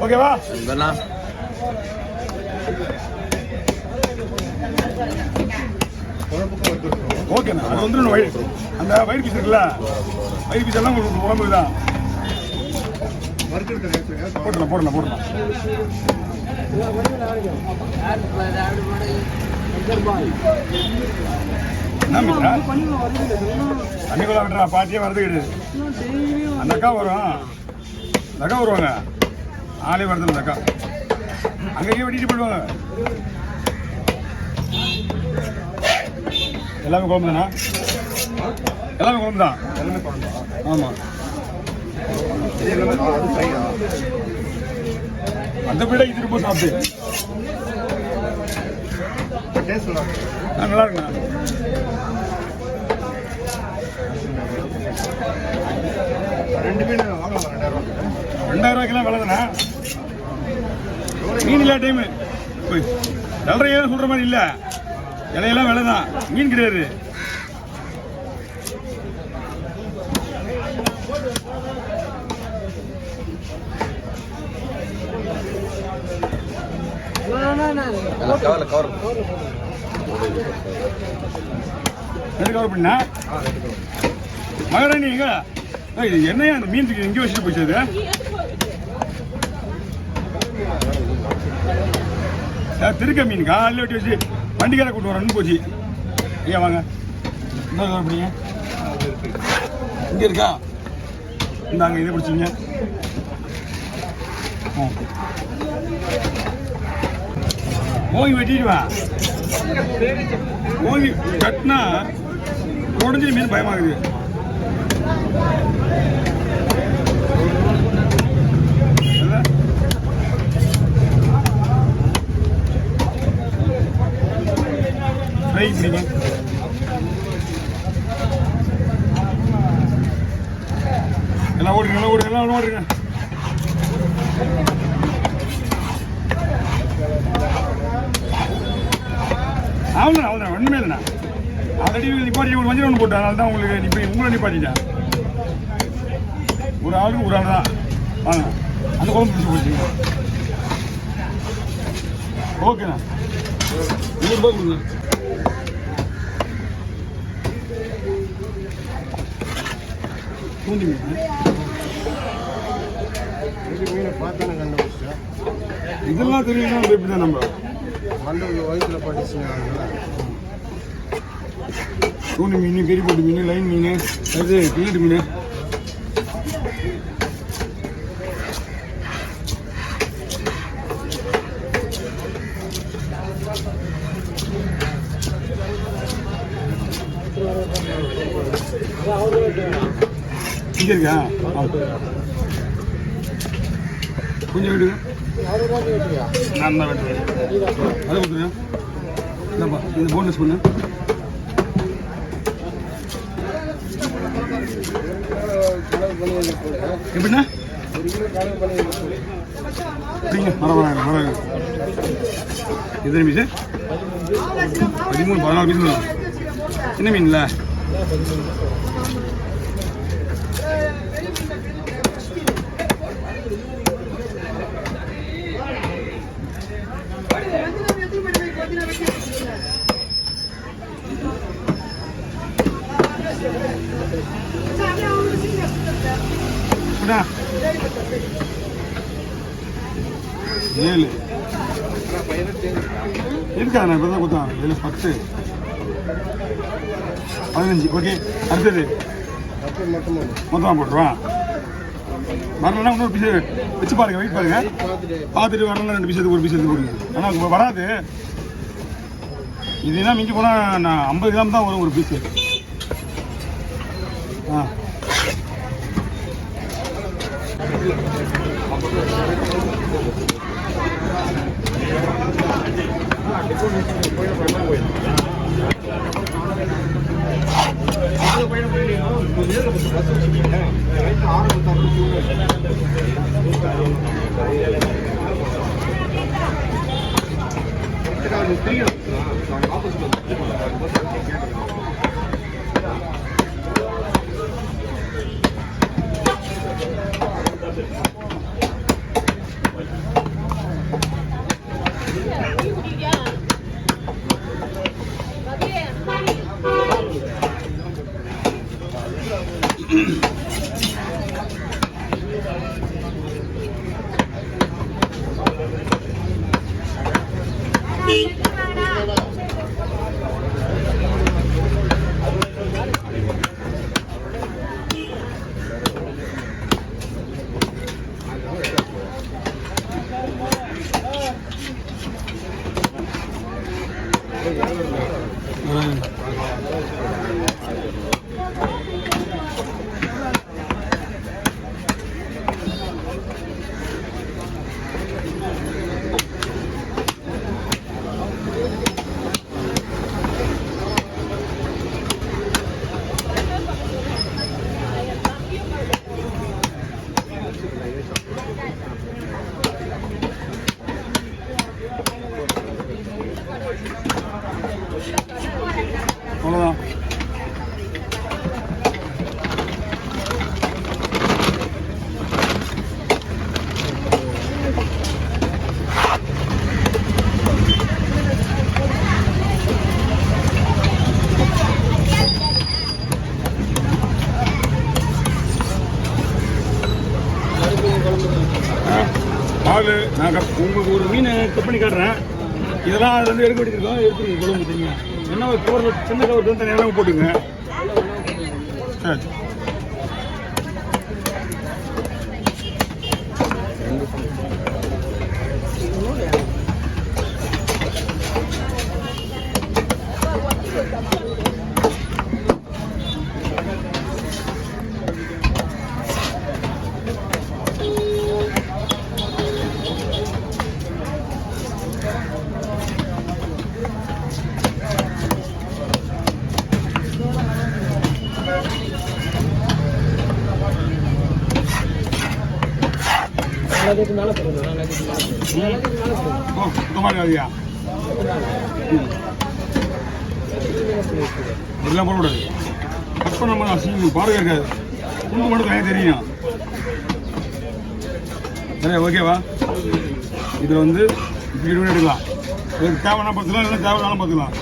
ஓகேவா? ஓகேண்ணா, அது வந்துடும். அந்த வயிறு பீஸ் இருக்குல்ல, வயிறு பீஸ் எல்லாம் உங்களுக்கு உடம்புக்கு தான். போடலாம். தண்ணிக்குள்ள விட்டுறா, பாட்டியே வரது கிடையாது. அந்த அக்கா வரும், அந்த அக்கா வருவாங்க, ஆளே வருது அந்த அக்கா. அங்கேயே வெட்டிட்டு போயிடுவாங்க. எல்லாமே குழம்பு தானா? எல்லாமே குழம்பு தான். ஆமாம், அந்த வீட இது ரொம்ப சாப்பிட்டு நல்லா இருக்குண்ணா. 2000 ரூபாய்க்கெல்லாம் விலை தானே. மீன் இல்லா டைமு நல்ல சொல்ற மாதிரி இல்லை, இலையெல்லாம் விலை தான், மீன் கிடையாது. கவர் பண்ணா மகாராணி எங்க இது என்னையா அந்த மீன் எங்கே வச்சுட்டு போயிச்சது? திருக்க மீன் காலையில் வெட்டி வச்சு வண்டிக்கார கூட்டு வரணும்னு போச்சு. ஐயா வாங்க, என்ன கவர் பண்ணீங்க? இங்கே இருக்கா? இந்தாங்க, இதை பிடிச்சிங்க. ஓங்கி வெட்டிடுவேன். ஓங்கி கட்டினா உடஞ்சி மீன் பயமாகுது. ஃப்ரை பண்ணிங்க. எல்லாம் ஓடுங்க. அவ்வளோதான் ஒன்றுமே இல்லைண்ணா. ஆல்ரெடி நிப்பாட்டி ஒரு மஞ்சள் ஒன்று போட்டேன், அதனால தான் உங்களுக்கு உங்களை நிப்பாட்டிட்டேன். ஒரு ஆளுக்கு ஒரு ஆள் தான். வாங்க, அந்த குழம்பு பிடிச்சி போச்சு. ஓகேண்ணா, 100 ரூபாய் கொடுங்க. பூண்டி மீனை பார்த்தானே கண்டுபிடிச்சா இதெல்லாம் தெரியும்னா எப்படி தான் நம்ம மண்டபத்தில் வயிற்றில் படிச்சுங்க. தூணி மீன், கெரிப்போட்டு மீன், லைன் மீன், அது கிளீட்டு மீன். இங்கே இருக்கா? கொஞ்சம் விடுங்க, நான் தான் வெட்டுறேன். அதை கொடுத்துருங்க. இல்லைப்பா, இது போனஸ் பண்ணு. எப்படின்னா பரவாயில்ல. எத்தனை பீஸு? 13, 14 பீஸ். என்ன மீன்ல? ஏழு இருக்கா? நான் இப்போ தான் கொடுத்தான். 7, 10, 15. ஓகே, அடுத்தது மொத்தமாக போட்டுருவான். வரலன்னா இன்னொரு பீஸ் வச்சு பாருங்க, வெயிட் பாருங்க, பார்த்துட்டு வரலாம். 2 பீஸ் ஒரு பீஸ் எடுத்து போடுங்க. ஆனால் வராது. இதுனா மிஞ்சி போனால் நான் 50 கிராம் தான் வரும் ஒரு பீஸு. அவ்வளோதான். பால் நான் உங்களுக்கு ஒரு மீனை கட் பண்ணி காட்டுறேன். இதெல்லாம் அது வந்து எடுக்க வேண்டியிருக்கோம். எடுத்துருங்க குழம்பு தெரியுங்க. என்ன ஒரு கவரில் சின்ன கவர் வந்து தனியாக போட்டுங்க. சரி சுத்தமாக இதெல்லாம் போடக்கூடாது. அப்போ நம்ம அசிங்க பாருங்க இருக்காது. உங்க மட்டும் தனியாக தெரியும். சரி ஓகேவா? இதில் வந்து இப்படி எடுக்கலாம். தேவைன்னா பார்த்துக்கலாம், இல்லைன்னா தேவைனாலும் பார்த்துக்கலாம்.